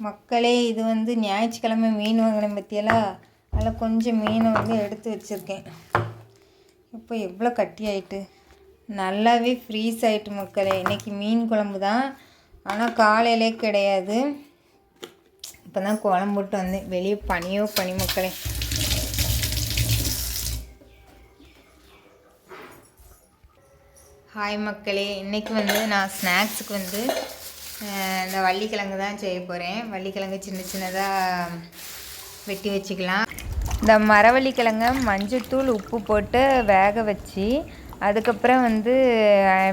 மக்களே, இது வந்து ஞாயிற்றுக்கிழமை மீன் வாங்கினேன் பற்றியெல்லாம் அதில் கொஞ்சம் மீனை வந்து எடுத்து வச்சுருக்கேன். இப்போ எவ்வளோ கட்டி ஆகிட்டு நல்லாவே ஃப்ரீஸ் ஆகிட்டு மக்களே. இன்றைக்கி மீன் குழம்பு தான், ஆனால் காலையிலே கிடையாது. இப்போ தான் குழம்பு போட்டு வந்தேன். வெளியே பனி மக்களே. ஹாய் மக்களே, இன்றைக்கி வந்து நான் ஸ்நாக்ஸுக்கு வந்து இந்த வள்ளிக்கிழங்கு தான் செய்ய போகிறேன். வள்ளிக்கிழங்கு சின்ன சின்னதாக வெட்டி வச்சுக்கலாம். இந்த மரவள்ளிக்கிழங்க மஞ்சத்தூள் உப்பு போட்டு வேக வச்சு அதுக்கப்புறம் வந்து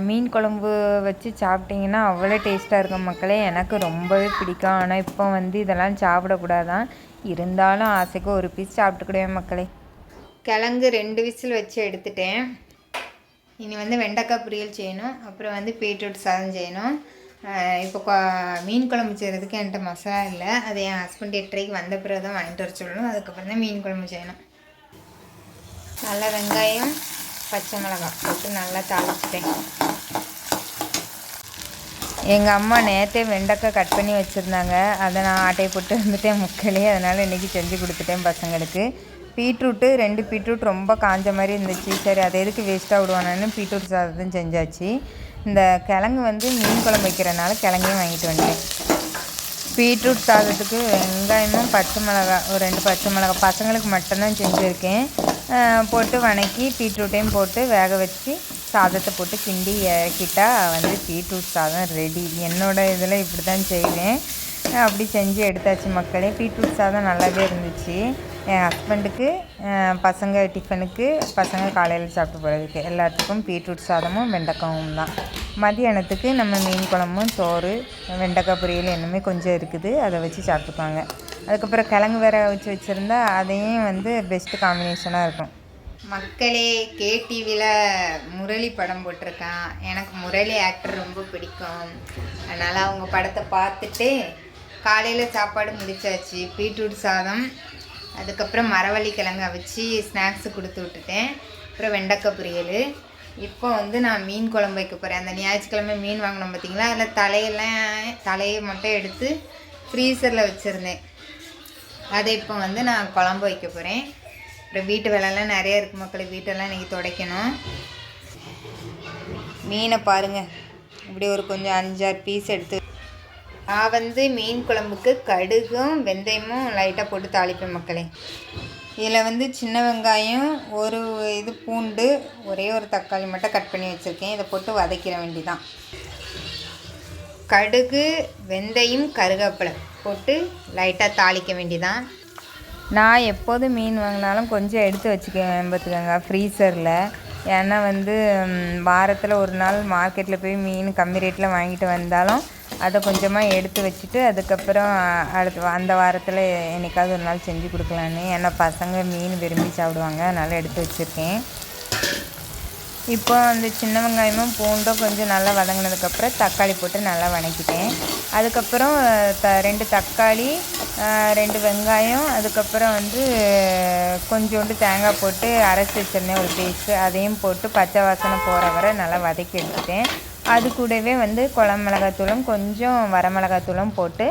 மீன் குழம்பு வச்சு சாப்பிட்டிங்கன்னா அவ்வளோ டேஸ்ட்டாக இருக்கும் மக்களே. எனக்கு ரொம்பவே பிடிக்கும். ஆனால் இப்போ வந்து இதெல்லாம் சாப்பிடக்கூடாதான், இருந்தாலும் ஆசைக்கு ஒரு பீஸ் சாப்பிட்டுக்கிடுவேன் மக்களே. கிழங்கு 2 விசில் வச்சு எடுத்துட்டேன். இனி வந்து வெண்டைக்காய் பொரியல் செய்யணும், அப்புறம் வந்து பீட்ரூட் சாதம் செய்யணும். இப்போ மீன் குழம்பு செய்கிறதுக்கு என்கிட்ட மசாலா இல்லை. அது என் ஹஸ்பண்ட் 8:30 வந்த பிறகு தான் வாங்கிட்டு வர சொல்லணும். அதுக்கப்புறம் தான் மீன் குழம்பு செய்யணும். நல்லா வெங்காயம் பச்சை மிளகாய் போட்டு நல்லா தாளிச்சிட்டேன். எங்கள் அம்மா நேற்றே வெண்டைக்காய் கட் பண்ணி வச்சுருந்தாங்க. அதை நான் ஆட்டையை போட்டு வந்துட்டேன் மக்களே. அதனால் இன்றைக்கி செஞ்சு கொடுத்துட்டேன் பசங்களுக்கு. பீட்ரூட்டு 2 பீட்ரூட் ரொம்ப காஞ்ச மாதிரி இருந்துச்சு. சரி, அதை எதுக்கு வேஸ்ட்டாக விடுவானு பீட்ரூட் சாதத்தையும் செஞ்சாச்சு. இந்த கிழங்கு வந்து மீன் குழம்பு வைக்கிறனால கிழங்கையும் வாங்கிட்டு வந்துட்டேன். பீட்ரூட் சாதத்துக்கு வெங்காயமும் பச்சை மிளகாய், ஒரு 2 பச்சை மிளகாய் பசங்களுக்கு மட்டும்தான் செஞ்சுருக்கேன். போட்டு வணக்கி பீட்ரூட்டையும் போட்டு வேக வச்சு சாதத்தை போட்டு கிண்டி இறக்கிட்டால் வந்து பீட்ரூட் சாதம் ரெடி. என்னோடய இதில் இப்படி தான் செய்வேன். அப்படி செஞ்சு எடுத்தாச்சு மக்களே. பீட்ரூட் சாதம் நல்லாவே இருந்துச்சு. என் ஹஸ்பண்டுக்கு, பசங்க டிஃபனுக்கு, பசங்க காலையில் சாப்பிட்டு போகிறதுக்கு எல்லாத்துக்கும் பீட்ரூட் சாதமும் வெண்டைக்காயும் தான். மதியானத்துக்கு நம்ம மீன் குழம்பும் சோறு வெண்டைக்காய் பொரியல் என்னமே கொஞ்சம் இருக்குது, அதை வச்சு சாப்பிட்டுக்குவாங்க. அதுக்கப்புறம் கிழங்கு வேற வச்சுருந்தா அதையும் வந்து பெஸ்ட்டு காம்பினேஷனாக இருக்கும். மக்களே, KTVயில் முரளி படம் போட்டிருக்கான். எனக்கு முரளி ஆக்டர் ரொம்ப பிடிக்கும். அதனால் அவங்க படத்தை பார்த்துட்டு காலையில் சாப்பாடு முடிச்சாச்சு. பீட்ரூட் சாதம், அதுக்கப்புறம் மரவள்ளிக்கிழங்க வச்சு ஸ்நாக்ஸு கொடுத்து விட்டுட்டேன். அப்புறம் வெண்டைக்காய் பொரியல். இப்போ வந்து நான் மீன் குழம்பு வைக்க போகிறேன். அந்த ஞாயிற்றுக்கிழமை மீன் வாங்கினோம் பார்த்திங்களா, அதில் தலையை மட்டும் எடுத்து ஃப்ரீசரில் வச்சுருந்தேன். அதை இப்போ வந்து நான் குழம்பு வைக்க போகிறேன். அப்புறம் வீட்டு வேலைலாம் நிறையா இருக்குது மக்களே. வீட்டெல்லாம் இன்றைக்கி துடைக்கணும். மீனை பாருங்கள், இப்படி ஒரு கொஞ்சம் 5-6 பீஸ் எடுத்து நான் வந்து மீன் குழம்புக்கு கடுகும் வெந்தயமும் லைட்டாக போட்டு தாளிப்பேன் மக்களே. இதில் வந்து சின்ன வெங்காயம், ஒரு இது பூண்டு, ஒரே ஒரு தக்காளி மட்டும் கட் பண்ணி வச்சுருக்கேன். இதை போட்டு வதக்கிற வேண்டிதான். கடுகு வெந்தயம் கருவேப்பிலை போட்டு லைட்டாக தாளிக்க வேண்டிதான். நான் எப்போதும் மீன் வாங்கினாலும் கொஞ்சம் எடுத்து வச்சுக்குவேன் பார்த்துக்கோங்க ஃப்ரீசரில். ஏன்னா வந்து வாரத்தில் ஒரு நாள் மார்க்கெட்டில் போய் மீன் கம்மி ரேட்டில் வாங்கிட்டு வந்தாலும் அதை கொஞ்சமாக எடுத்து வச்சுட்டு அதுக்கப்புறம் அந்த வாரத்தில் என்றைக்காவது ஒரு நாள் செஞ்சு கொடுக்கலான்னு. ஏன்னா பசங்க மீன் விரும்பி சாப்பிடுவாங்க, அதனால் எடுத்து வச்சுருக்கேன். இப்போ அந்த சின்ன வெங்காயமும் பூண்டும் கொஞ்சம் நல்லா வதங்கினதுக்கப்புறம் தக்காளி போட்டு நல்லா வதக்கிட்டேன். அதுக்கப்புறம் 2 தக்காளி, 2 வெங்காயம், அதுக்கப்புறம் வந்து கொஞ்சோண்டு தேங்காய் போட்டு அரைச்சி வச்சிருந்தேன் ஒரு பேஸ்ட்டு. அதையும் போட்டு பச்சை வாசனை போகிற வரை நல்லா வதக்கி எடுத்துட்டேன். அது கூடவே வந்து குழம்பு மிளகாத்தூளும் கொஞ்சம் வரமிளகாத்தூளும் போட்டு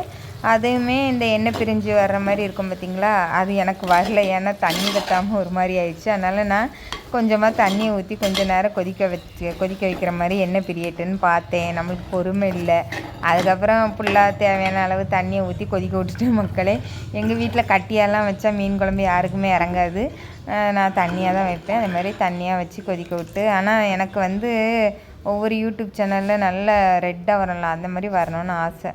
அதையுமே இந்த எண்ணெய் பிரிஞ்சு வர்ற மாதிரி இருக்கும் பார்த்திங்களா, அது எனக்கு வரல. ஏன்னா தண்ணி கட்டாமல் ஒரு மாதிரி ஆயிடுச்சு. அதனால் நான் கொஞ்சமாக தண்ணியை ஊற்றி கொஞ்சம் நேரம் கொதிக்க வைக்கிற மாதிரி எண்ணெய் பிரியட்டுன்னு பார்த்தேன். நம்மளுக்கு பொறுமை இல்லை. அதுக்கப்புறம் ஃபுல்லாக தேவையான அளவு தண்ணியை ஊற்றி கொதிக்க விட்டுட்டு மக்களே. எங்கள் வீட்டில் கட்டியெல்லாம் வச்சா மீன் குழம்பு யாருக்குமே இறங்காது. நான் தண்ணியாக தான் வைப்பேன். அது மாதிரி தண்ணியாக வச்சு கொதிக்க விட்டு, ஆனால் எனக்கு வந்து ஒவ்வொரு யூடியூப் சேனலில் நல்ல ரெட்டாக வரலாம், அந்த மாதிரி வரணும்னு ஆசை.